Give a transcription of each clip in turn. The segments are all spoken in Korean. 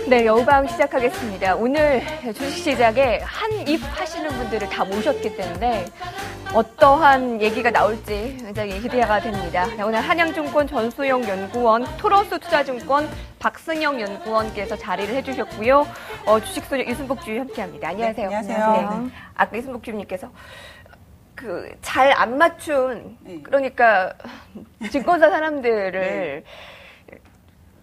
네, 여우방 시작하겠습니다. 오늘 주식시장에 한입 하시는 분들을 다 모셨기 때문에 어떠한 얘기가 나올지 굉장히 기대가 됩니다. 오늘 한양증권 전수영 연구원, 토러스 투자증권 박승영 연구원께서 자리를 해주셨고요. 주식소녀 이순복 주임 함께합니다. 안녕하세요. 네, 안녕하세요. 네. 아까 이순복 주임님께서 잘 안 맞춘, 그러니까 증권사 사람들을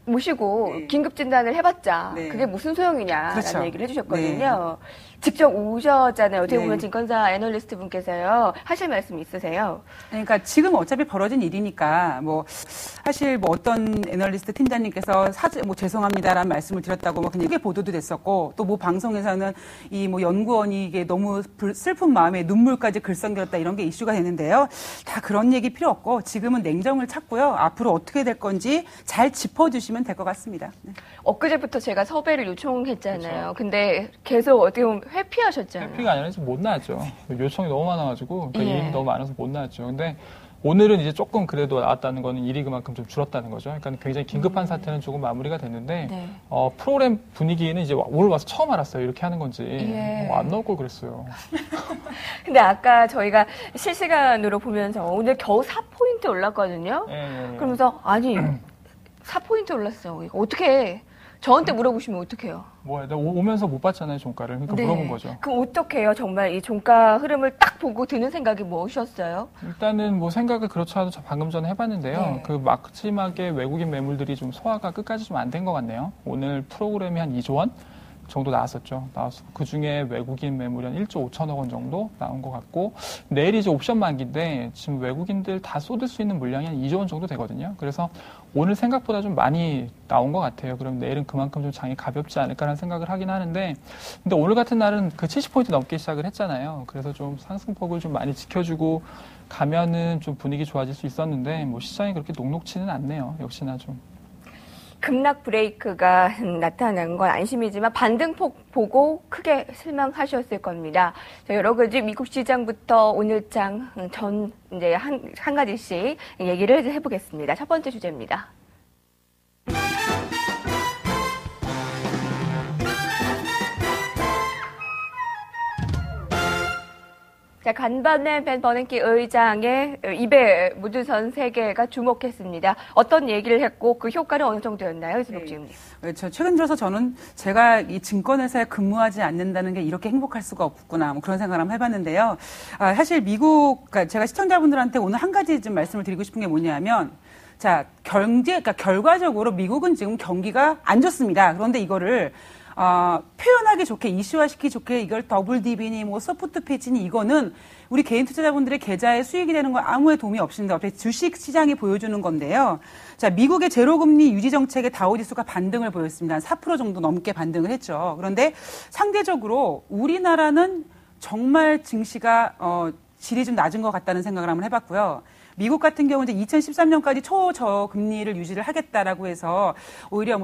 모시고 긴급 진단을 해봤자 그게 무슨 소용이냐라는 그렇죠. 얘기를 해주셨거든요. 직접 오셨잖아요. 어떻게 보면 증권사 애널리스트 분께서요. 하실 말씀 있으세요? 그러니까 지금 어차피 벌어진 일이니까 사실 어떤 애널리스트 팀장님께서 죄송합니다라는 말씀을 드렸다고 그냥 크게 보도도 됐었고 또 방송에서는 이 연구원이 이게 너무 슬픈 마음에 눈물까지 글썽겼다 이런 게 이슈가 되는데요. 다 그런 얘기 필요 없고 지금은 냉정을 찾고요. 앞으로 어떻게 될 건지 잘 짚어주시면 될 것 같습니다. 네. 엊그제부터 제가 섭외를 요청했잖아요. 그렇죠. 근데 계속 어떻게 보면 회피하셨잖아요. 회피가 아니라 못 나왔죠. 요청이 너무 많아가지고 일이 너무 많아서 못 나왔죠. 근데 오늘은 이제 조금 그래도 나왔다는 거는 일이 그만큼 좀 줄었다는 거죠. 그러니까 굉장히 긴급한 사태는 조금 마무리가 됐는데 프로그램 분위기는 이제 오늘 와서 처음 알았어요. 이렇게 하는 건지. 안 나올 걸 그랬어요. 근데 아까 저희가 실시간으로 보면서 오늘 겨우 4포인트 올랐거든요. 그러면서 아니 4포인트 올랐어. 이거 어떻게 저한테 물어보시면 어떡해요? 내가 오면서 못 봤잖아요, 종가를. 그러니까 물어본 거죠. 그럼 어떡해요? 정말 이 종가 흐름을 딱 보고 드는 생각이 무엇이었어요? 일단은 생각을 그렇지 않아도 방금 전에 해봤는데요. 마지막에 외국인 매물들이 좀 소화가 끝까지 좀 안 된 것 같네요. 오늘 프로그램이 한 2조 원 정도 나왔었죠. 그 중에 외국인 매물이 한 1조 5천억 원 정도 나온 것 같고, 내일 이제 옵션 만기인데, 지금 외국인들 다 쏟을 수 있는 물량이 한 2조 원 정도 되거든요. 그래서 오늘 생각보다 좀 많이 나온 것 같아요. 그럼 내일은 그만큼 좀 장이 가볍지 않을까라는 생각을 하긴 하는데, 근데 오늘 같은 날은 70포인트 넘게 시작을 했잖아요. 그래서 좀 상승폭을 좀 많이 지켜주고 가면은 좀 분위기 좋아질 수 있었는데, 시장이 그렇게 녹록치는 않네요. 역시나 좀. 급락 브레이크가 나타난 건 안심이지만 반등폭 보고 크게 실망하셨을 겁니다. 여러 가지 미국 시장부터 오늘 장 이제 한 가지씩 얘기를 해보겠습니다. 첫 번째 주제입니다. 자, 간밤에 벤 버냉키 의장의 입에 묻은 선 세계가 주목했습니다. 어떤 얘기를 했고 그 효과는 어느 정도였나요, 이순복 주임님? 그렇죠. 최근 들어서 저는 제가 이 증권회사에 근무하지 않는다는 게 이렇게 행복할 수가 없구나 그런 생각을 한번 해봤는데요. 사실 그러니까 제가 시청자분들한테 오늘 한 가지 좀 말씀을 드리고 싶은 게 뭐냐면 자, 그러니까 결과적으로 미국은 지금 경기가 안 좋습니다. 그런데 이거를 표현하기 좋게, 이슈화시키기 좋게 이걸 더블 DB니 소프트 패치니 이거는 우리 개인 투자자분들의 계좌에 수익이 되는 건 아무의 도움이 없습니다. 어차피 주식 시장이 보여주는 건데요. 자, 미국의 제로금리 유지 정책의 다우지수가 반등을 보였습니다. 한 4% 정도 넘게 반등을 했죠. 그런데 상대적으로 우리나라는 정말 증시가 질이 좀 낮은 것 같다는 생각을 한번 해봤고요. 미국 같은 경우는 이제 2013년까지 초저금리를 유지를 하겠다라고 해서 오히려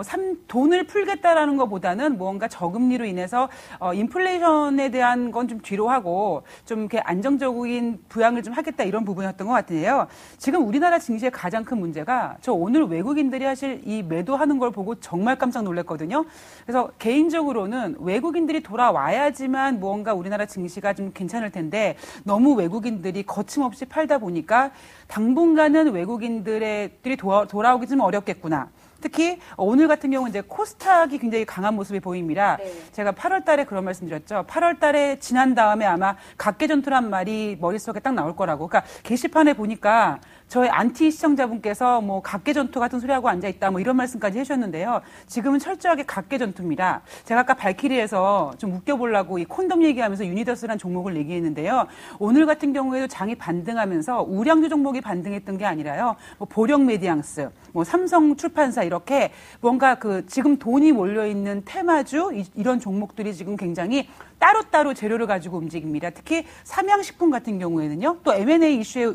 돈을 풀겠다라는 것보다는 뭔가 저금리로 인해서 인플레이션에 대한 건 좀 뒤로 하고 좀 이렇게 안정적인 부양을 좀 하겠다 이런 부분이었던 것 같은데요. 지금 우리나라 증시의 가장 큰 문제가 저 오늘 외국인들이 사실 이 매도하는 걸 보고 정말 깜짝 놀랐거든요. 그래서 개인적으로는 외국인들이 돌아와야지만 무언가 우리나라 증시가 좀 괜찮을 텐데 너무 외국인들이 거침없이 팔다 보니까 당분간은 외국인들이 돌아오기 좀 어렵겠구나. 특히 오늘 같은 경우는 이제 코스닥이 굉장히 강한 모습이 보입니다. 제가 8월 달에 그런 말씀 드렸죠. 8월 달에 지난 다음에 아마 각계전투란 말이 머릿속에 딱 나올 거라고. 그러니까 게시판에 보니까 저희 안티 시청자분께서 각계전투 같은 소리하고 앉아있다 이런 말씀까지 해주셨는데요. 지금은 철저하게 각계전투입니다. 제가 아까 발키리에서 좀 웃겨보려고 이 콘돔 얘기하면서 유니더스라는 종목을 얘기했는데요. 오늘 같은 경우에도 장이 반등하면서 우량주 종목이 반등했던 게 아니라요. 보령 메디앙스, 삼성 출판사 이렇게 뭔가 지금 돈이 몰려있는 테마주 이런 종목들이 지금 굉장히 따로따로 재료를 가지고 움직입니다. 특히 삼양식품 같은 경우에는요. 또 M&A 이슈에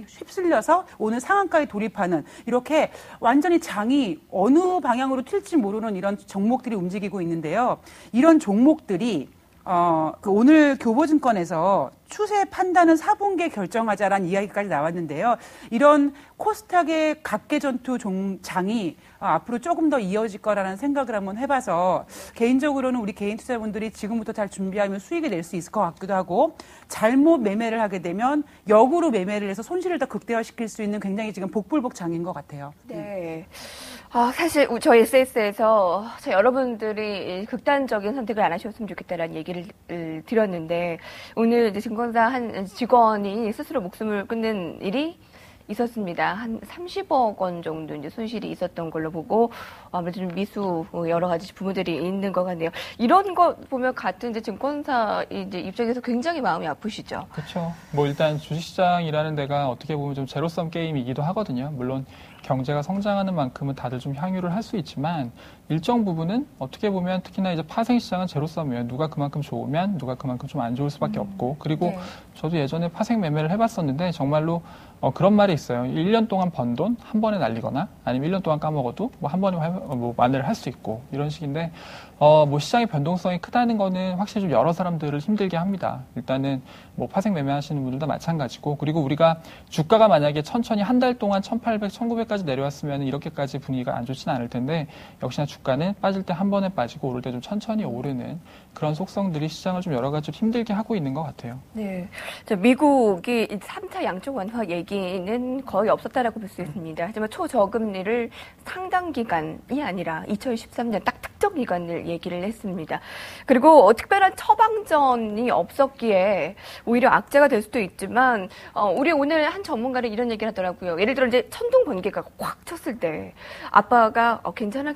휩쓸려서 오늘 상한가에 돌입하는 이렇게 완전히 장이 어느 방향으로 튈지 모르는 이런 종목들이 움직이고 있는데요. 이런 종목들이 그 오늘 교보증권에서 추세 판단은 4분기에 결정하자라는 이야기까지 나왔는데요. 이런 코스닥의 각계전투 장이 앞으로 조금 더 이어질 거라는 생각을 한번 해봐서 개인적으로는 우리 개인 투자분들이 지금부터 잘 준비하면 수익을 낼 수 있을 것 같기도 하고 잘못 매매를 하게 되면 역으로 매매를 해서 손실을 더 극대화시킬 수 있는 굉장히 지금 복불복장인 것 같아요. 네. 사실 저희 SS에서 여러분들이 극단적인 선택을 안 하셨으면 좋겠다라는 얘기를 드렸는데 오늘 이제 증권사 한 직원이 스스로 목숨을 끊는 일이 있었습니다. 한 30억 원 정도 이제 손실이 있었던 걸로 보고 아무래도 좀 미수 여러 가지 부분들이 있는 것 같네요. 이런 거 보면 같은 이제 증권사 이제 입장에서 굉장히 마음이 아프시죠. 그렇죠. 뭐 일단 주식시장이라는 데가 어떻게 보면 좀 제로섬 게임이기도 하거든요. 물론 경제가 성장하는 만큼은 다들 좀 향유를 할 수 있지만 일정 부분은 어떻게 보면 특히나 이제 파생시장은 제로섬이에요. 누가 그만큼 좋으면 누가 그만큼 좀 안 좋을 수밖에 없고 그리고 네. 저도 예전에 파생 매매를 해봤었는데 정말로 그런 말이 있어요. 1년 동안 번 돈 한 번에 날리거나 아니면 1년 동안 까먹어도 뭐 한 번에 뭐 만회를 할 수 있고 이런 식인데 뭐 시장의 변동성이 크다는 거는 확실히 좀 여러 사람들을 힘들게 합니다. 일단은 뭐 파생 매매하시는 분들도 마찬가지고 그리고 우리가 주가가 만약에 천천히 한 달 동안 1,800, 1,900까지 내려왔으면 이렇게까지 분위기가 안 좋지는 않을 텐데 역시나 주가는 빠질 때 한 번에 빠지고 오를 때 좀 천천히 오르는 그런 속성들이 시장을 좀 여러 가지 좀 힘들게 하고 있는 것 같아요. 네. 미국이 3차 양적 완화 얘기는 거의 없었다라고 볼 수 있습니다. 하지만 초저금리를 상당 기간이 아니라 2013년 딱 특정 기간을 얘기를 했습니다. 그리고 특별한 처방전이 없었기에 오히려 악재가 될 수도 있지만 우리 오늘 한 전문가는 이런 얘기를 하더라고요. 예를 들어 이제 천둥 번개가 꽉 쳤을 때 아빠가 괜찮아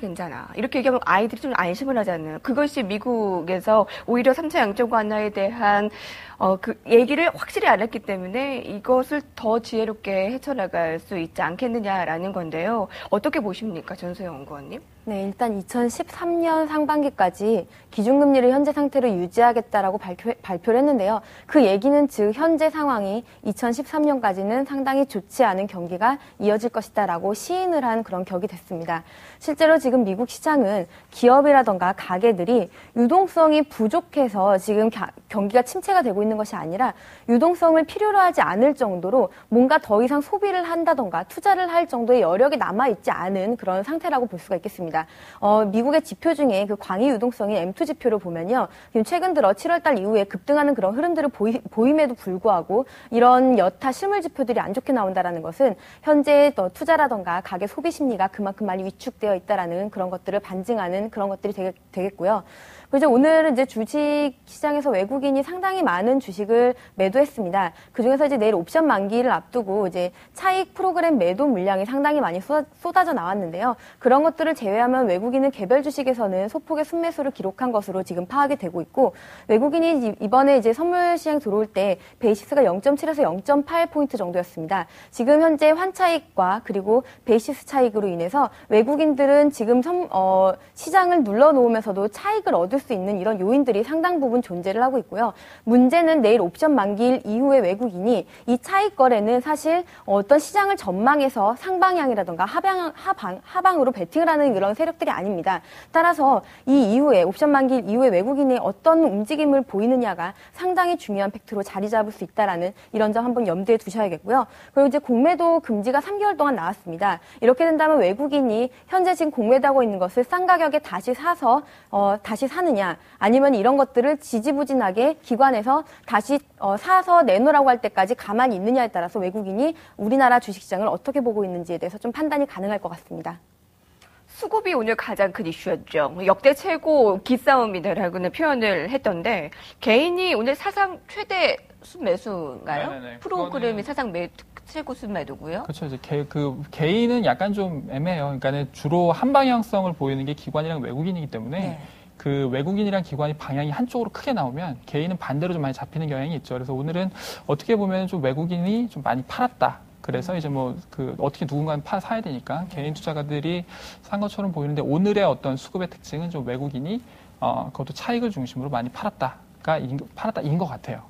이렇게 얘기하면 아이들이 좀 안심을 하잖아요. 그것이 미국에서 오히려 3차 양적 완화에 대한 그 얘기를 확실히 안 했기 때문에 이것을 더 지혜롭게 헤쳐나갈 수 있지 않겠느냐라는 건데요. 어떻게 보십니까, 전소영 연구원님? 네, 일단 2013년 상반기까지 기준금리를 현재 상태로 유지하겠다라고 발표를 했는데요. 그 얘기는 즉 현재 상황이 2013년까지는 상당히 좋지 않은 경기가 이어질 것이다라고 시인을 한 그런 격이 됐습니다. 실제로 지금 미국 시장은 기업이라던가 가게들이 유동성이 부족해서 지금 경기가 침체가 되고 있는 것이 아니라 유동성을 필요로 하지 않을 정도로 뭔가 더 이상 소비를 한다던가 투자를 할 정도의 여력이 남아있지 않은 그런 상태라고 볼 수가 있겠습니다. 미국의 지표 중에 그 광의 유동성인 M2 지표를 보면요. 최근 들어 7월달 이후에 급등하는 그런 흐름들을 보임에도 불구하고 이런 여타 실물 지표들이 안 좋게 나온다는 것은 현재 투자라던가 가계 소비 심리가 그만큼 많이 위축되어 있다라는 그런 것들을 반증하는 그런 것들이 되겠고요. 그래서 오늘은 이제 주식 시장에서 외국인이 상당히 많은 주식을 매도했습니다. 그중에서 이제 내일 옵션 만기를 앞두고 이제 차익 프로그램 매도 물량이 상당히 많이 쏟아져 나왔는데요. 그런 것들을 제외하면 외국인은 개별 주식에서는 소폭의 순매수를 기록한 것으로 지금 파악이 되고 있고 외국인이 이번에 이제 선물 시장 들어올 때 베이시스가 0.7에서 0.8포인트 정도였습니다. 지금 현재 환차익과 그리고 베이시스 차익으로 인해서 외국인들은 지금 시장을 눌러놓으면서도 차익을 얻을 수 있는 이런 요인들이 상당 부분 존재를 하고 있고요. 문제는 내일 옵션 만기일 이후에 외국인이 이 차익 거래는 사실 어떤 시장을 전망해서 상방향이라던가 하방으로 베팅을 하는 그런 세력들이 아닙니다. 따라서 이 이후에 옵션 만기일 이후에 외국인이 어떤 움직임을 보이느냐가 상당히 중요한 팩트로 자리 잡을 수 있다라는 이런 점 한번 염두에 두셔야겠고요. 그리고 이제 공매도 금지가 3개월 동안 나왔습니다. 이렇게 된다면 외국인이 현재 지금 공매도하고 있는 것을 싼 가격에 다시 사서 다시 사느냐 아니면 이런 것들을 지지부진하게 기관에서 다시 사서 내놓으라고 할 때까지 가만히 있느냐에 따라서 외국인이 우리나라 주식시장을 어떻게 보고 있는지에 대해서 좀 판단이 가능할 것 같습니다. 수급이 오늘 가장 큰 이슈였죠. 역대 최고 기싸움이다라고는 표현을 했던데 개인이 오늘 사상 최대 순매수인가요? 네네네. 프로그램이 사상 최고 순매도고요. 그렇죠. 이제 개인은 약간 좀 애매해요. 그러니까 주로 한 방향성을 보이는 게 기관이랑 외국인이기 때문에 네. 그 외국인이랑 기관이 방향이 한쪽으로 크게 나오면 개인은 반대로 좀 많이 잡히는 경향이 있죠. 그래서 오늘은 어떻게 보면 좀 외국인이 좀 많이 팔았다. 그래서 이제 뭐 어떻게 누군가는 사야 되니까 개인 투자가들이 산 것처럼 보이는데 오늘의 어떤 수급의 특징은 좀 외국인이 그것도 차익을 중심으로 많이 팔았다인 것 같아요.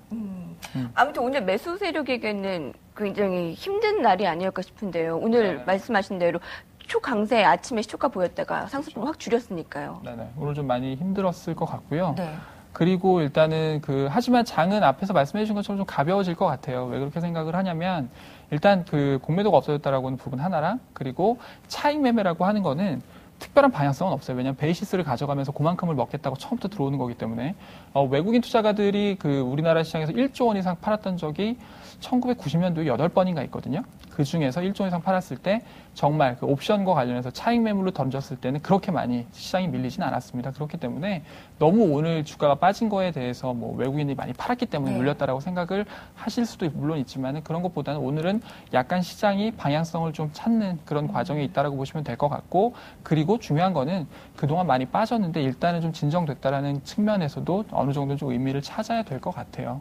아무튼 오늘 매수 세력에게는 굉장히 힘든 날이 아니었까 싶은데요. 오늘 네. 말씀하신 대로 초강세 아침에 시초가 보였다가 상승폭을 확 줄였으니까요. 네네. 오늘 좀 많이 힘들었을 것 같고요. 네. 그리고 일단은 하지만 장은 앞에서 말씀해 주신 것처럼 좀 가벼워질 것 같아요. 왜 그렇게 생각을 하냐면 일단 공매도가 없어졌다라고 하는 부분 하나랑 그리고 차익 매매라고 하는 거는 특별한 방향성은 없어요. 왜냐하면 베이시스를 가져가면서 그만큼을 먹겠다고 처음부터 들어오는 거기 때문에 외국인 투자가들이 우리나라 시장에서 1조 원 이상 팔았던 적이 1990년도에 8번인가 있거든요. 그 중에서 1조 원 이상 팔았을 때 정말 옵션과 관련해서 차익 매물로 던졌을 때는 그렇게 많이 시장이 밀리진 않았습니다. 그렇기 때문에 너무 오늘 주가가 빠진 거에 대해서 외국인이 많이 팔았기 때문에 물렸다라고 생각을 하실 수도 물론 있지만 그런 것보다는 오늘은 약간 시장이 방향성을 좀 찾는 그런 과정에 있다라고 보시면 될 것 같고 그리고 중요한 거는 그동안 많이 빠졌는데 일단은 좀 진정됐다라는 측면에서도 어느 정도 좀 의미를 찾아야 될 것 같아요.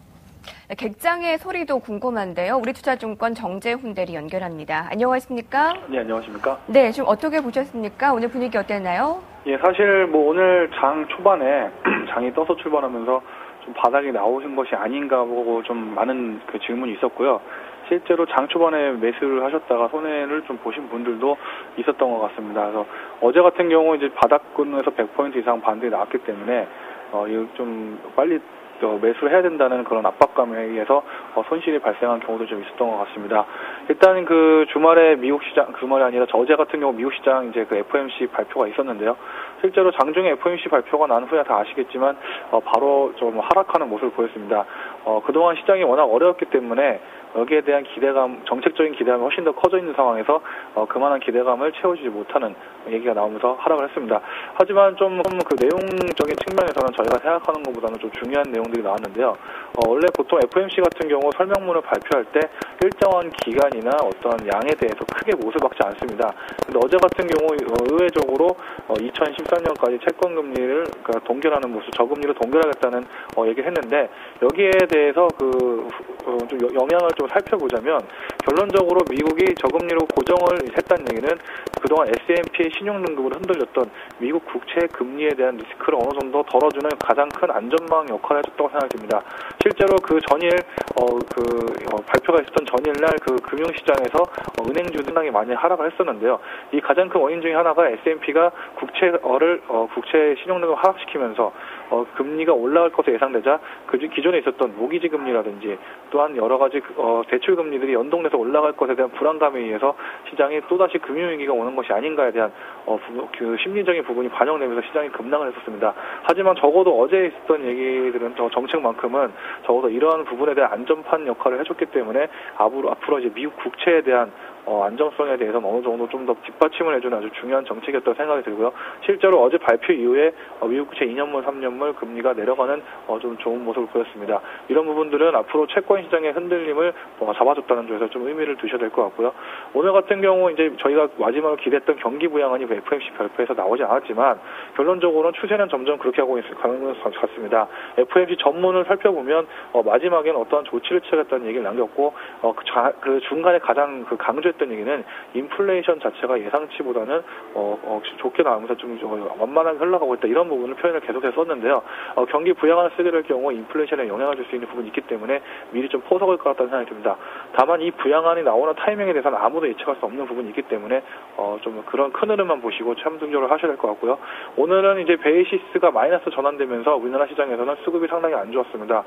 객장의 소리도 궁금한데요. 우리투자증권 정재훈 대리 연결합니다. 안녕하십니까? 네, 안녕하십니까? 네, 지금 어떻게 보셨습니까? 오늘 분위기 어땠나요? 예, 사실 오늘 장 초반에 장이 떠서 출발하면서 좀 바닥이 나오신 것이 아닌가 보고 좀 많은 질문이 있었고요. 실제로 장 초반에 매수를 하셨다가 손해를 좀 보신 분들도 있었던 것 같습니다. 그래서 어제 같은 경우 이제 바닥권에서 100포인트 이상 반등이 나왔기 때문에 이거 좀 빨리 매수를 해야 된다는 그런 압박감에 의해서 손실이 발생한 경우도 좀 있었던 것 같습니다. 일단 주말에 미국 시장, 주말이 아니라 어제 같은 경우 미국 시장 이제 FOMC 발표가 있었는데요. 실제로 장중에 FOMC 발표가 난 후에 다 아시겠지만 바로 좀 하락하는 모습을 보였습니다. 그동안 시장이 워낙 어려웠기 때문에 여기에 대한 기대감, 정책적인 기대감이 훨씬 더 커져 있는 상황에서 그만한 기대감을 채워주지 못하는 얘기가 나오면서 하락을 했습니다. 하지만 좀 내용적인 측면에서는 저희가 생각하는 것보다는 좀 중요한 내용들이 나왔는데요. 원래 보통 FOMC 같은 경우 설명문을 발표할 때 일정한 기간이나 어떤 양에 대해서 크게 못을 박지 않습니다. 근데 어제 같은 경우 의외적으로 2014년까지 채권 금리를 동결하는 모습, 저금리로 동결하겠다는 얘기를 했는데 여기에 대해서 좀 영향을 좀 살펴보자면 결론적으로 미국이 저금리로 고정을 했다는 얘기는 그동안 S&P의 신용등급을 흔들렸던 미국 국채 금리에 대한 리스크를 어느 정도 덜어주는 가장 큰 안전망 역할을 해줬다고 생각이 듭니다. 실제로 전일 발표가 있었던 전일날 금융시장에서 은행주 상당히 많이 하락을 했었는데요. 이 가장 큰 원인 중에 하나가 S&P가 국채 신용등급을 하락시키면서 금리가 올라갈 것으로 예상되자 기존에 있었던 모기지 금리라든지 또한 여러 가지 대출 금리들이 연동돼서 올라갈 것에 대한 불안감에 의해서 시장이 또다시 금융위기가 오는 것이 아닌가에 대한 심리적인 부분이 반영되면서 시장이 급락을 했었습니다. 하지만 적어도 어제 있었던 얘기들은 정책만큼은 적어도 이러한 부분에 대한 안전판 역할을 해줬기 때문에 앞으로 이제 미국 국채에 대한 안정성에 대해서는 어느 정도 좀 더 뒷받침을 해주는 아주 중요한 정책이었다고 생각이 들고요. 실제로 어제 발표 이후에 미국 국채 2년물, 3년물 금리가 내려가는 좀 좋은 모습을 보였습니다. 이런 부분들은 앞으로 채권 시장의 흔들림을 잡아줬다는 점에서 좀 의미를 두셔야 될 것 같고요. 오늘 같은 경우 이제 저희가 마지막으로 기대했던 경기 부양안이 FOMC 발표에서 나오지 않았지만 결론적으로는 추세는 점점 그렇게 하고 있을 가능성이 같습니다. FOMC 전문을 살펴보면 마지막에는 어떠한 조치를 취하겠다는 얘기를 남겼고 그 중간에 가장 강조했던 얘기는 인플레이션 자체가 예상치보다는 좋게 나오면서 좀 완만하게 흘러가고 있다 이런 부분을 표현을 계속해서 썼는데요. 경기 부양안을 쓰게 될 경우 인플레이션에 영향을 줄 수 있는 부분이 있기 때문에 미리 좀 포석을 것 같다는 생각이 듭니다. 다만 이 부양안이 나오는 타이밍에 대해서는 아무도 예측할 수 없는 부분이 있기 때문에 좀 그런 큰 흐름만 보시고 참중적으로 하셔야 될 것 같고요. 오늘은 이제 베이시스가 마이너스 전환되면서 우리나라 시장에서는 수급이 상당히 안 좋았습니다.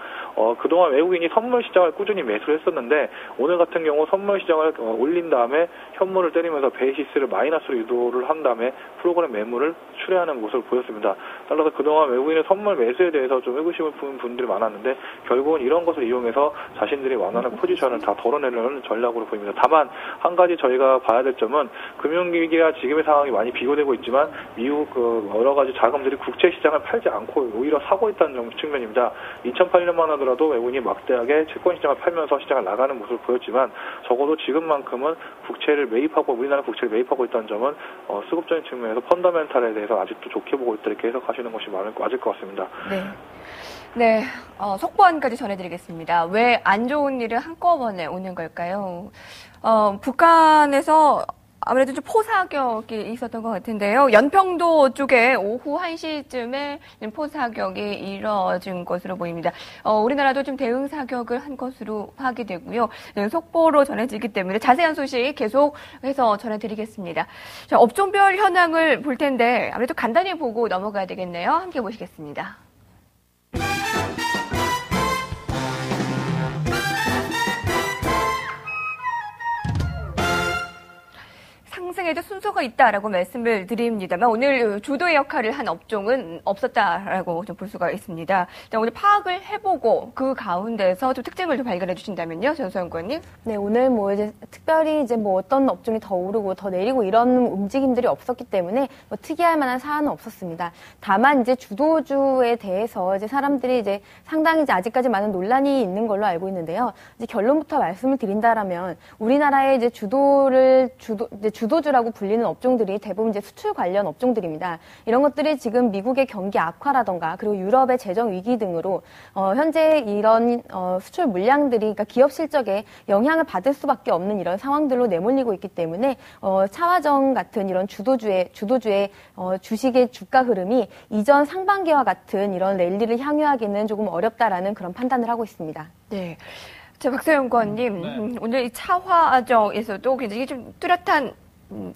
그동안 외국인이 선물 시장을 꾸준히 매수를 했었는데 오늘 같은 경우 선물 시장을 올린 다음에 현물을 때리면서 베이시스를 마이너스로 유도를 한 다음에 프로그램 매물을 출회하는 모습을 보였습니다. 따라서 그동안 외국인의 선물 매수에 대해서 좀 의구심을 품은 분들이 많았는데 결국은 이런 것을 이용해서 자신들이 원하는 포지션을 다 덜어내려는 전략으로 보입니다. 다만 한 가지 저희가 봐야 될 점은 금융위기와 지금의 상황이 많이 비교되고 있지만 미국 여러 가지 자금들이 국채 시장을 팔지 않고 오히려 사고 있다는 측면입니다. 2008년만 하더라도 외국인이 막대하게 채권 시장을 팔면서 시장을 나가는 모습을 보였지만 적어도 지금만큼은 우리나라 국채를 매입하고 있다는 점은 수급적인 측면에서 펀더멘탈에 대해서 아직도 좋게 보고 있다 이렇게 해석하시는 것이 맞을 것 같습니다. 네, 속보안까지 전해드리겠습니다. 왜 안 좋은 일은 한꺼번에 오는 걸까요? 북한에서 아무래도 좀 포사격이 있었던 것 같은데요. 연평도 쪽에 오후 1시쯤에 포사격이 이뤄진 것으로 보입니다. 우리나라도 좀 대응 사격을 한 것으로 확인되고요. 속보로 전해지기 때문에 자세한 소식 계속해서 전해드리겠습니다. 자, 업종별 현황을 볼 텐데 아무래도 간단히 보고 넘어가야 되겠네요. 함께 보시겠습니다. 시장에도 순서가 있다라고 말씀을 드립니다만 오늘 주도의 역할을 한 업종은 없었다라고 좀 볼 수가 있습니다. 오늘 파악을 해보고 그 가운데서 좀 특징을 좀 발견해 주신다면요, 전수영 의원님. 네, 오늘 뭐 이제 특별히 이제 뭐 어떤 업종이 더 오르고 더 내리고 이런 움직임들이 없었기 때문에 뭐 특이할 만한 사안은 없었습니다. 다만 이제 주도주에 대해서 이제 사람들이 이제 상당히 이제 아직까지 많은 논란이 있는 걸로 알고 있는데요. 이제 결론부터 말씀을 드린다라면 우리나라의 이제 주도주라고 불리는 업종들이 대부분 이제 수출 관련 업종들입니다. 이런 것들이 지금 미국의 경기 악화라던가 그리고 유럽의 재정 위기 등으로 현재 이런 수출 물량들이 그러니까 기업 실적에 영향을 받을 수밖에 없는 이런 상황들로 내몰리고 있기 때문에 차화정 같은 이런 주도주의 주식의 주가 흐름이 이전 상반기와 같은 이런 랠리를 향유하기는 조금 어렵다라는 그런 판단을 하고 있습니다. 네. 자, 박서영 의원님, 오늘 이 차화정에서도 굉장히 좀 뚜렷한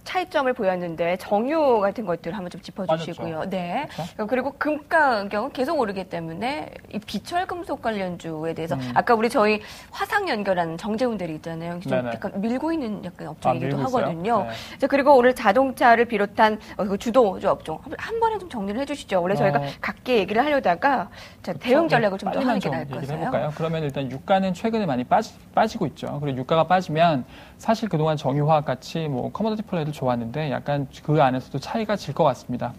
차이점을 보였는데 정유 같은 것들 한번 좀 짚어주시고요. 맞았죠. 네. 그렇죠? 그리고 금 가격은 계속 오르기 때문에 이 비철금속 관련주에 대해서 아까 저희 화상 연결한 정제훈들이 있잖아요. 좀 네네. 약간 밀고 있는 약간 업종이기도 밀고 있어요? 하거든요. 네. 자, 그리고 오늘 자동차를 비롯한 그 주도주 업종 한 번에 좀 정리를 해주시죠. 원래 저희가 각기 얘기를 하려다가 자, 대응 전략을 좀 더 하는 게 나을 것 얘기를 같아요. 해볼까요? 그러면 일단 유가는 최근에 많이 빠지고 있죠. 그리고 유가가 빠지면 사실 그동안 정유화학 같이 뭐 커머디티 플레이도 좋았는데 약간 그 안에서도 차이가 질 것 같습니다.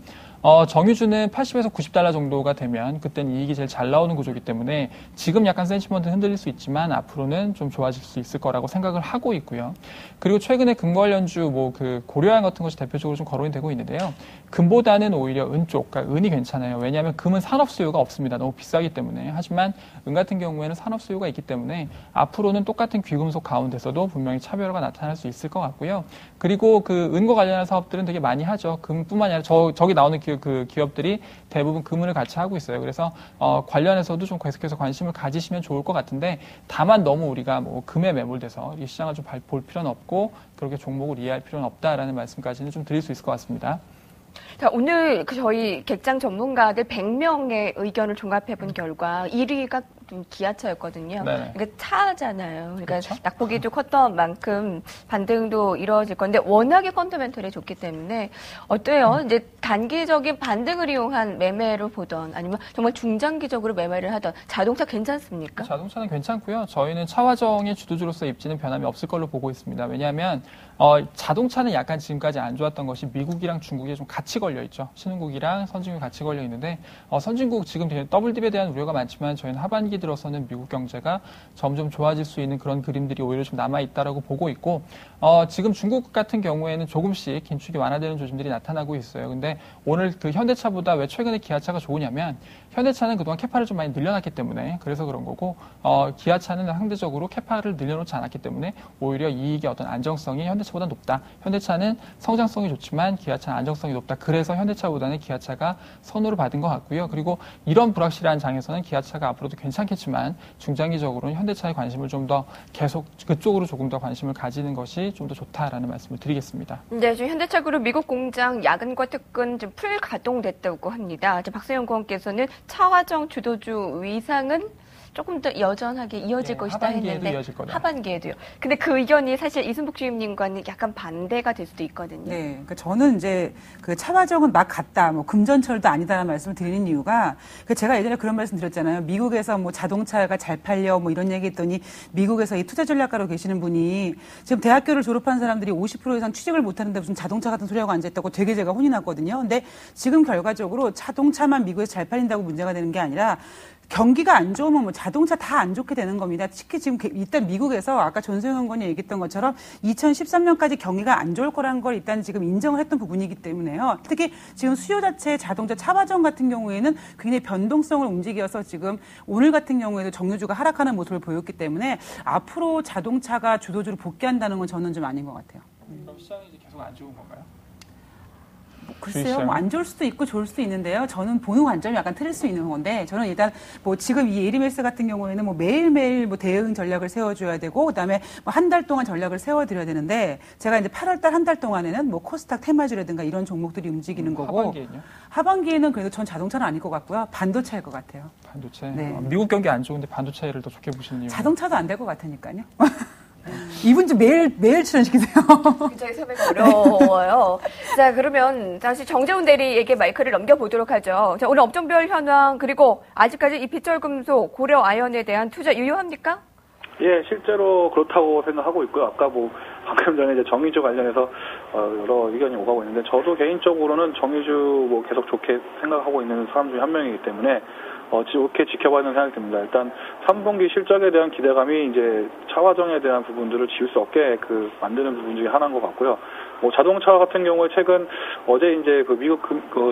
정유주는 80에서 90달러 정도가 되면 그때는 이익이 제일 잘 나오는 구조이기 때문에 지금 약간 센티먼트 흔들릴 수 있지만 앞으로는 좀 좋아질 수 있을 거라고 생각을 하고 있고요. 그리고 최근에 금 관련주 뭐 그 고려양 같은 것이 대표적으로 좀 거론이 되고 있는데요. 금보다는 오히려 은 쪽, 그러니까 은이 괜찮아요. 왜냐하면 금은 산업 수요가 없습니다. 너무 비싸기 때문에. 하지만 은 같은 경우에는 산업 수요가 있기 때문에 앞으로는 똑같은 귀금속 가운데서도 분명히 차별화가 나타날 수 있을 것 같고요. 그리고 그 은과 관련한 사업들은 되게 많이 하죠. 금뿐만이 아니라 저기 나오는 그 기업들이 대부분 금을 같이 하고 있어요. 그래서 관련해서도 좀 계속해서 관심을 가지시면 좋을 것 같은데 다만 너무 우리가 뭐 금에 매몰돼서 이 시장을 좀 볼 필요는 없고 그렇게 종목을 이해할 필요는 없다라는 말씀까지는 좀 드릴 수 있을 것 같습니다. 자, 오늘 저희 객장 전문가들 100명의 의견을 종합해 본 결과 1위가 기아차였거든요. 네네. 그러니까 차잖아요. 그러니까 그렇죠? 낙폭이 좀 컸던 만큼 반등도 이루어질 건데 워낙에 펀더멘털이 좋기 때문에 어때요? 이제 단기적인 반등을 이용한 매매로 보던 아니면 정말 중장기적으로 매매를 하던 자동차 괜찮습니까? 자동차는 괜찮고요. 저희는 차화정의 주도주로서 입지는 변함이 없을 걸로 보고 있습니다. 왜냐하면 자동차는 약간 지금까지 안 좋았던 것이 미국이랑 중국에 좀 같이 걸려 있죠. 신흥국이랑 선진국이 같이 걸려 있는데 선진국 지금 더블딥에 대한 우려가 많지만 저희는 하반기 들어서는 미국 경제가 점점 좋아질 수 있는 그런 그림들이 오히려 좀 남아 있다라고 보고 있고 지금 중국 같은 경우에는 조금씩 긴축이 완화되는 조짐들이 나타나고 있어요. 근데 오늘 그 현대차보다 왜 최근에 기아차가 좋으냐면 현대차는 그동안 캐파를 좀 많이 늘려놨기 때문에 그래서 그런 거고 기아차는 상대적으로 캐파를 늘려놓지 않았기 때문에 오히려 이익의 어떤 안정성이 현대차보다 높다. 현대차는 성장성이 좋지만 기아차는 안정성이 높다. 그래서 현대차보다는 기아차가 선호를 받은 것 같고요. 그리고 이런 불확실한 장에서는 기아차가 앞으로도 괜찮겠지만 중장기적으로는 현대차에 관심을 좀 더 계속 그쪽으로 조금 더 관심을 가지는 것이 좀 더 좋다라는 말씀을 드리겠습니다. 네, 지금 현대차 그룹 미국 공장 야근과 특근 좀 풀 가동됐다고 합니다. 박세영 의원께서는 차화정 주도주 위상은 조금 더 여전하게 이어질 것이다 했는데 이어질 거다. 하반기에도요. 근데 그 의견이 사실 이순복 주임님과는 약간 반대가 될 수도 있거든요. 네, 그러니까 저는 이제 그 차화정은 막 갔다, 뭐 금전철도 아니다라는 말씀을 드리는 이유가 제가 예전에 그런 말씀 드렸잖아요. 미국에서 뭐 자동차가 잘 팔려 뭐 이런 얘기했더니 미국에서 이 투자 전략가로 계시는 분이 지금 대학교를 졸업한 사람들이 50% 이상 취직을 못하는데 무슨 자동차 같은 소리하고 앉아있다고 되게 제가 혼이 났거든요. 근데 지금 결과적으로 자동차만 미국에서 잘 팔린다고 문제가 되는 게 아니라 경기가 안 좋으면 뭐 자동차 다 안 좋게 되는 겁니다. 특히 지금 일단 미국에서 아까 전소영 의원이 얘기했던 것처럼 2013년까지 경기가 안 좋을 거라는 걸 일단 지금 인정을 했던 부분이기 때문에요. 특히 지금 수요 자체 자동차 차화정 같은 경우에는 굉장히 변동성을 움직여서 지금 오늘 같은 경우에도 정유주가 하락하는 모습을 보였기 때문에 앞으로 자동차가 주도주로 복귀한다는 건 저는 좀 아닌 것 같아요. 그럼 시장이 이제 계속 안 좋은 건가요? 글쎄요, 뭐 안 좋을 수도 있고 좋을 수도 있는데요. 저는 보는 관점이 약간 틀릴 수 있는 건데, 저는 일단 뭐 지금 이 에리메스 같은 경우에는 뭐 매일매일 뭐 대응 전략을 세워줘야 되고, 그다음에 뭐 한 달 동안 전략을 세워드려야 되는데, 제가 이제 8월달 한 달 동안에는 뭐 코스닥 테마주라든가 이런 종목들이 움직이는 거고, 하반기에는요? 하반기에는 그래도 전 자동차는 아닐 것 같고요. 반도체일 것 같아요. 반도체. 네. 미국 경기 안 좋은데 반도체를 더 좋게 보시는 이유? 자동차도 안 될 것 같으니까요. 이분 좀 매일 출연시키세요. 굉장히 섭외가 어려워요. 자, 그러면 다시 정재훈 대리에게 마이크를 넘겨보도록 하죠. 자, 오늘 업종별 현황 그리고 아직까지 이 빗절금속, 고려 아연에 대한 투자 유효합니까? 예, 실제로 그렇다고 생각하고 있고요. 아까 방금 전에 이제 정유주 관련해서 여러 의견이 오가고 있는데 저도 개인적으로는 정유주 계속 좋게 생각하고 있는 사람 중에 한 명이기 때문에 좋게 지켜봐야 하는 생각이 듭니다. 일단 3분기 실적에 대한 기대감이 이제 차화정에 대한 부분들을 지울 수 없게 만드는 부분 중에 하나인 것 같고요. 자동차 같은 경우에 최근 어제 이제 미국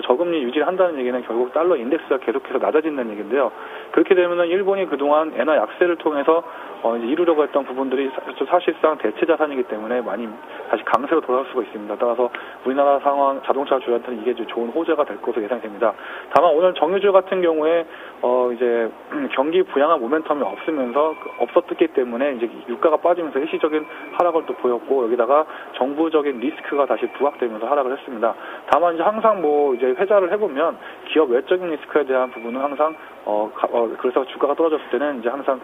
저금리 유지를 한다는 얘기는 결국 달러 인덱스가 계속해서 낮아진다는 얘기인데요. 그렇게 되면은 일본이 그동안 엔화 약세를 통해서 이제 이루려고 했던 부분들이 사실상 대체 자산이기 때문에 많이 다시 강세로 돌아올 수가 있습니다. 따라서 우리나라 상황 자동차 주한테는 이게 좋은 호재가 될 것으로 예상됩니다. 다만 오늘 정유주 같은 경우에 이제 경기 부양한 모멘텀이 없었기 때문에 이제 유가가 빠지면서 일시적인 하락을 또 보였고 여기다가 정부적인 리스크가 다시 부각되면서 하락을 했습니다. 다만 이제 항상 이제 회자를 해보면 기업 외적인 리스크에 대한 부분은 항상 그래서 주가가 떨어졌을 때는 이제 항상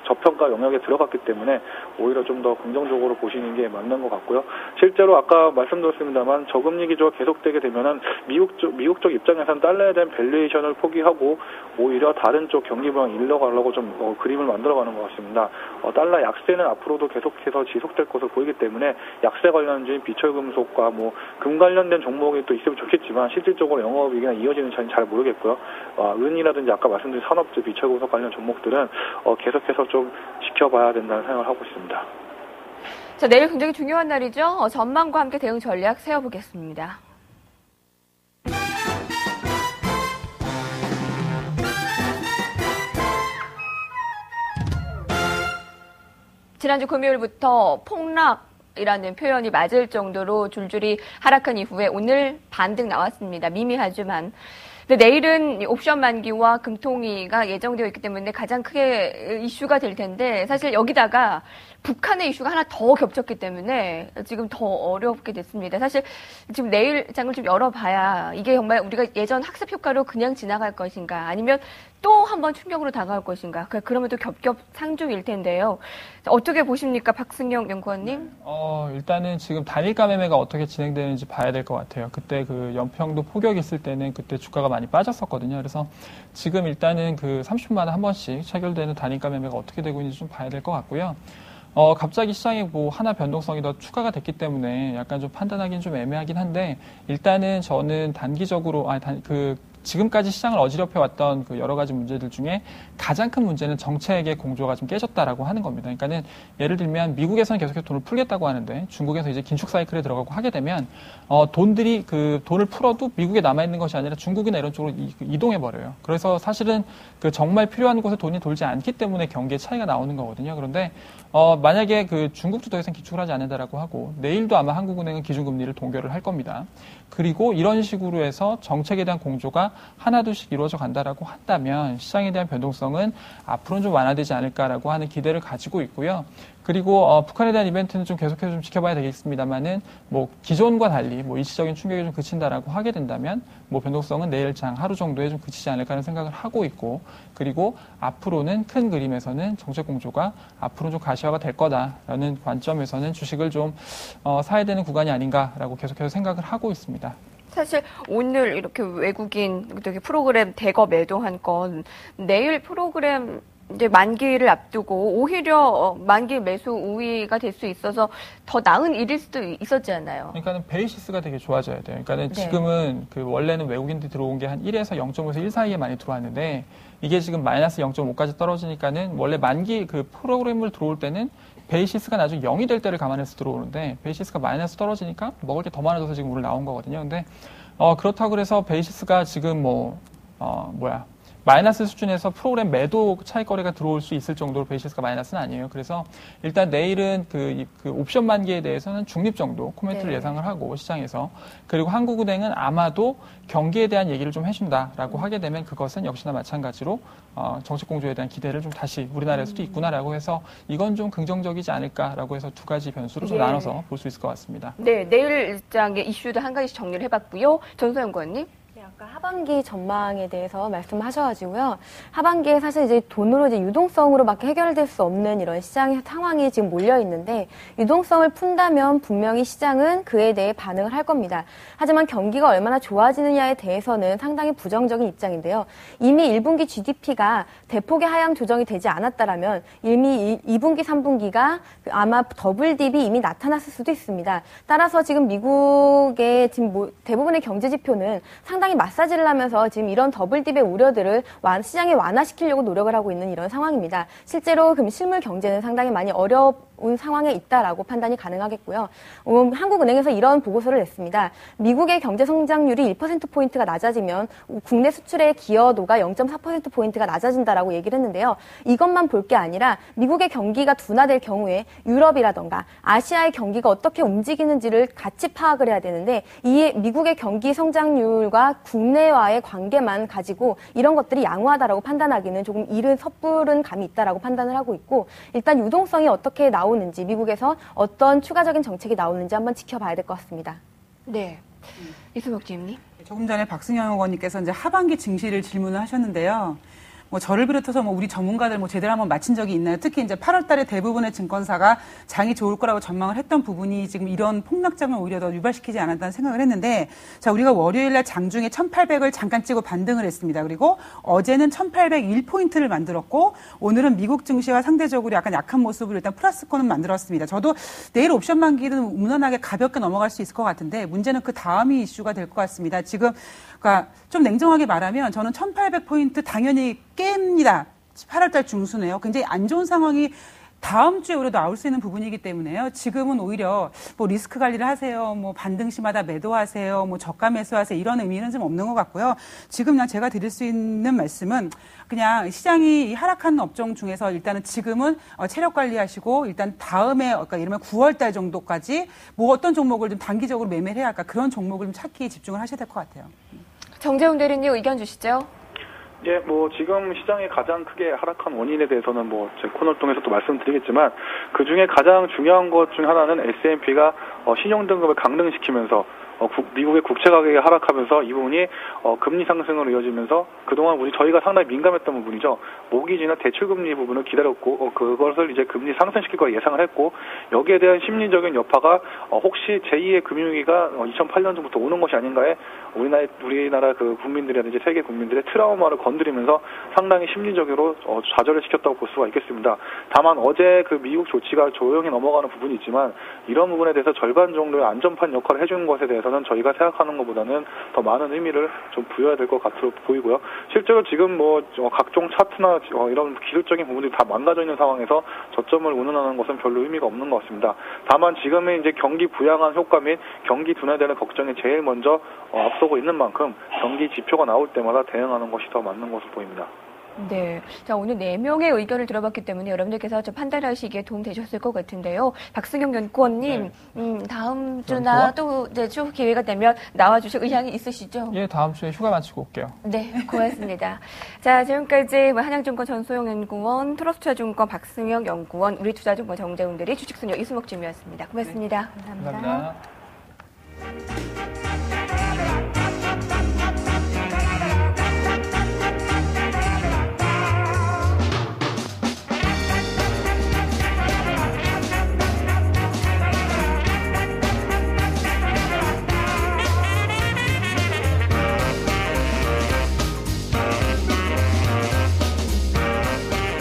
저평가 영역에 들어갔기 때문에 오히려 좀 더 긍정적으로 보시는 게 맞는 것 같고요. 실제로 아까 말씀드렸습니다만 저금리 기조가 계속되게 되면은 미국 쪽 입장에서는 달러에 대한 밸류에이션을 포기하고 오히려 다른 쪽 경기 부양 일러가려고 좀 그림을 만들어가는 것 같습니다. 달러 약세는 앞으로도 계속해서 지속될 것으로 보이기 때문에 약세 관련주인 비철금속과 금 관련된 종목이 또 있으면 좋겠지만 실질적으로 영업이익이나 이어지는지는 잘 모르겠고요. 은이라든지 아까 말씀드린 산업재 비철금속 관련 종목들은 계속해서 좀 지켜봐야 된다는 생각을 하고 있습니다. 자, 내일 굉장히 중요한 날이죠. 전망과 함께 대응 전략 세워보겠습니다. 지난주 금요일부터 폭락이라는 표현이 맞을 정도로 줄줄이 하락한 이후에 오늘 반등 나왔습니다. 미미하지만. 근데 내일은 옵션 만기와 금통위가 예정되어 있기 때문에 가장 크게 이슈가 될 텐데 사실 여기다가 북한의 이슈가 하나 더 겹쳤기 때문에 지금 더 어렵게 됐습니다. 사실 지금 내일 장을 좀 열어봐야 이게 정말 우리가 예전 학습 효과로 그냥 지나갈 것인가 아니면 또 한 번 충격으로 다가올 것인가 그러면 또 겹겹상중일 텐데요. 어떻게 보십니까, 박승영 연구원님? 일단은 지금 단일가 매매가 어떻게 진행되는지 봐야 될 것 같아요. 그때 연평도 포격 있을 때는 그때 주가가 많이 빠졌었거든요. 그래서 지금 일단은 30분마다 한 번씩 체결되는 단일가 매매가 어떻게 되고 있는지 좀 봐야 될 것 같고요. 갑자기 시장에 하나 변동성이 더 추가가 됐기 때문에 약간 좀 판단하기는 좀 애매하긴 한데 일단은 저는 단기적으로 지금까지 시장을 어지럽혀 왔던 여러 가지 문제들 중에 가장 큰 문제는 정책의 공조가 좀 깨졌다라고 하는 겁니다. 그러니까는 예를 들면 미국에서는 계속해서 돈을 풀겠다고 하는데 중국에서 이제 긴축 사이클에 들어가고 하게 되면 돈들이 돈을 풀어도 미국에 남아 있는 것이 아니라 중국이나 이런 쪽으로 이동해 버려요. 그래서 사실은 정말 필요한 곳에 돈이 돌지 않기 때문에 경기에 차이가 나오는 거거든요. 그런데 만약에 중국도 더 이상 기축을 하지 않는다라고 하고 내일도 아마 한국은행은 기준금리를 동결을 할 겁니다. 그리고 이런 식으로 해서 정책에 대한 공조가 하나둘씩 이루어져 간다라고 한다면 시장에 대한 변동성은 앞으로는 좀 완화되지 않을까라고 하는 기대를 가지고 있고요. 그리고 북한에 대한 이벤트는 좀 계속해서 좀 지켜봐야 되겠습니다만은 기존과 달리 일시적인 충격이 좀 그친다라고 하게 된다면 변동성은 내일 장 하루 정도에 좀 그치지 않을까 하는 생각을 하고 있고 그리고 앞으로는 큰 그림에서는 정책 공조가 앞으로 좀 가시화가 될 거다라는 관점에서는 주식을 좀 사야 되는 구간이 아닌가라고 계속해서 생각을 하고 있습니다. 사실 오늘 이렇게 외국인 프로그램 대거 매도한 건 내일 프로그램 이제 만기를 앞두고 오히려 만기 매수 우위가 될 수 있어서 더 나은 일일 수도 있었잖아요. 그러니까는 베이시스가 되게 좋아져야 돼요. 그러니까는 지금은 원래는 외국인들이 들어온 게 한 1에서 0.5에서 1 사이에 많이 들어왔는데 이게 지금 마이너스 0.5까지 떨어지니까는 원래 만기 프로그램을 들어올 때는 베이시스가 나중에 0이 될 때를 감안해서 들어오는데 베이시스가 마이너스 떨어지니까 먹을 게 더 많아져서 지금 오늘 나온 거거든요. 근데 그렇다고 그래서 베이시스가 지금 마이너스 수준에서 프로그램 매도 차익거래가 들어올 수 있을 정도로 베이시스가 마이너스는 아니에요. 그래서 일단 내일은 옵션 만기에 대해서는 중립 정도 코멘트를 예상을 하고 시장에서 그리고 한국은행은 아마도 경기에 대한 얘기를 좀 해준다라고 하게 되면 그것은 역시나 마찬가지로 정책 공조에 대한 기대를 좀 다시 우리나라에서도 있구나라고 해서 이건 좀 긍정적이지 않을까라고 해서 두 가지 변수로 좀 나눠서 볼 수 있을 것 같습니다. 네, 내일 일장의 이슈도 한 가지씩 정리를 해봤고요. 전소연 의원님. 하반기 전망에 대해서 말씀하셔가지고요. 하반기에 사실 이제 돈으로 이제 유동성으로밖에 해결될 수 없는 이런 시장의 상황이 지금 몰려 있는데 유동성을 푼다면 분명히 시장은 그에 대해 반응을 할 겁니다. 하지만 경기가 얼마나 좋아지느냐에 대해서는 상당히 부정적인 입장인데요. 이미 1분기 GDP가 대폭의 하향 조정이 되지 않았다라면 이미 2분기, 3분기가 아마 더블딥이 이미 나타났을 수도 있습니다. 따라서 지금 미국의 지금 대부분의 경제 지표는 상당히 마사지를 하면서 지금 이런 더블딥의 우려들을 시장에 완화시키려고 노력을 하고 있는 이런 상황입니다. 실제로 실물 경제는 상당히 많이 어려운 상황에 있다라고 판단이 가능하겠고요. 한국은행에서 이런 보고서를 냈습니다. 미국의 경제 성장률이 1%포인트가 낮아지면 국내 수출의 기여도가 0.4%포인트가 낮아진다라고 얘기를 했는데요. 이것만 볼 게 아니라 미국의 경기가 둔화될 경우에 유럽이라던가 아시아의 경기가 어떻게 움직이는지를 같이 파악을 해야 되는데 이 미국의 경기 성장률과 국내와의 관계만 가지고 이런 것들이 양호하다라고 판단하기는 조금 이른 섣부른 감이 있다라고 판단을 하고 있고 일단 유동성이 어떻게 나오는지 미국에서 어떤 추가적인 정책이 나오는지 한번 지켜봐야 될 것 같습니다. 네. 이수목 지임님. 조금 전에 박승영 의원님께서 이제 하반기 증시를 질문을 하셨는데요. 저를 비롯해서 우리 전문가들 제대로 한번 맞힌 적이 있나요? 특히 이제 8월 달에 대부분의 증권사가 장이 좋을 거라고 전망을 했던 부분이 지금 이런 폭락장을 오히려 더 유발시키지 않았다는 생각을 했는데, 자, 우리가 월요일 날 장중에 1800을 잠깐 찍고 반등을 했습니다. 그리고 어제는 1801포인트를 만들었고, 오늘은 미국 증시와 상대적으로 약간 약한 모습으로 일단 플러스권은 만들었습니다. 저도 내일 옵션 만기는 무난하게 가볍게 넘어갈 수 있을 것 같은데, 문제는 그 다음이 이슈가 될 것 같습니다. 지금, 그러니까 좀 냉정하게 말하면 저는 1800포인트 당연히 깹니다. 8월달 중순에요. 굉장히 안 좋은 상황이 다음 주에 오히려 나올 수 있는 부분이기 때문에요. 지금은 오히려 리스크 관리를 하세요. 반등 시마다 매도하세요. 저가 매수하세요. 이런 의미는 좀 없는 것 같고요. 지금 그냥 제가 드릴 수 있는 말씀은 그냥 시장이 하락하는 업종 중에서 일단은 지금은 체력 관리하시고 일단 다음에 그러니까 예를 들면 9월 달 정도까지 어떤 종목을 좀 단기적으로 매매를 해야 할까 그런 종목을 좀 찾기에 집중을 하셔야 될 것 같아요. 정재훈 대리님 의견 주시죠. 예, 지금 시장이 가장 크게 하락한 원인에 대해서는 제 코너를 통해서 또 말씀드리겠지만, 그 중에 가장 중요한 것 중 하나는 S&P가 신용등급을 강등시키면서 미국의 국채 가격이 하락하면서 이 부분이 금리 상승으로 이어지면서 그동안 저희가 상당히 민감했던 부분이죠. 모기지나 대출금리 부분을 기다렸고 그것을 이제 금리 상승시킬 걸 예상을 했고, 여기에 대한 심리적인 여파가 혹시 제2의 금융위기가 2008년부터 오는 것이 아닌가에 우리나라 그 국민들이라든지 세계 국민들의 트라우마를 건드리면서 상당히 심리적으로 좌절을 시켰다고 볼 수가 있겠습니다. 다만 어제 그 미국 조치가 조용히 넘어가는 부분이 있지만 이런 부분에 대해서 절반 정도의 안전판 역할을 해주는 것에 대해서는 저희가 생각하는 것보다는 더 많은 의미를 좀 부여해야 될 것 같아 보이고요. 실제로 지금 각종 차트나 이런 기술적인 부분들이 다 망가져 있는 상황에서 저점을 운운하는 것은 별로 의미가 없는 것 같습니다. 다만 지금은 이제 경기 부양한 효과 및 경기 둔화되는 걱정이 제일 먼저 앞서고 있는 만큼 경기 지표가 나올 때마다 대응하는 것이 더 맞는 것으로 보입니다. 네. 자, 오늘 4명의 의견을 들어봤기 때문에 여러분들께서 좀 판단하시기에 도움 되셨을 것 같은데요. 박승영 연구원님, 다음 주나 또 이제 쭉 기회가 되면 나와주실 의향이 있으시죠? 예, 다음 주에 휴가 마치고 올게요. 네, 고맙습니다. 자, 지금까지 한양증권 전소영 연구원, 트러스트증권 박승영 연구원, 우리투자증권 정재훈 대리, 주식수녀 이수목 주임이었습니다. 고맙습니다. 감사합니다.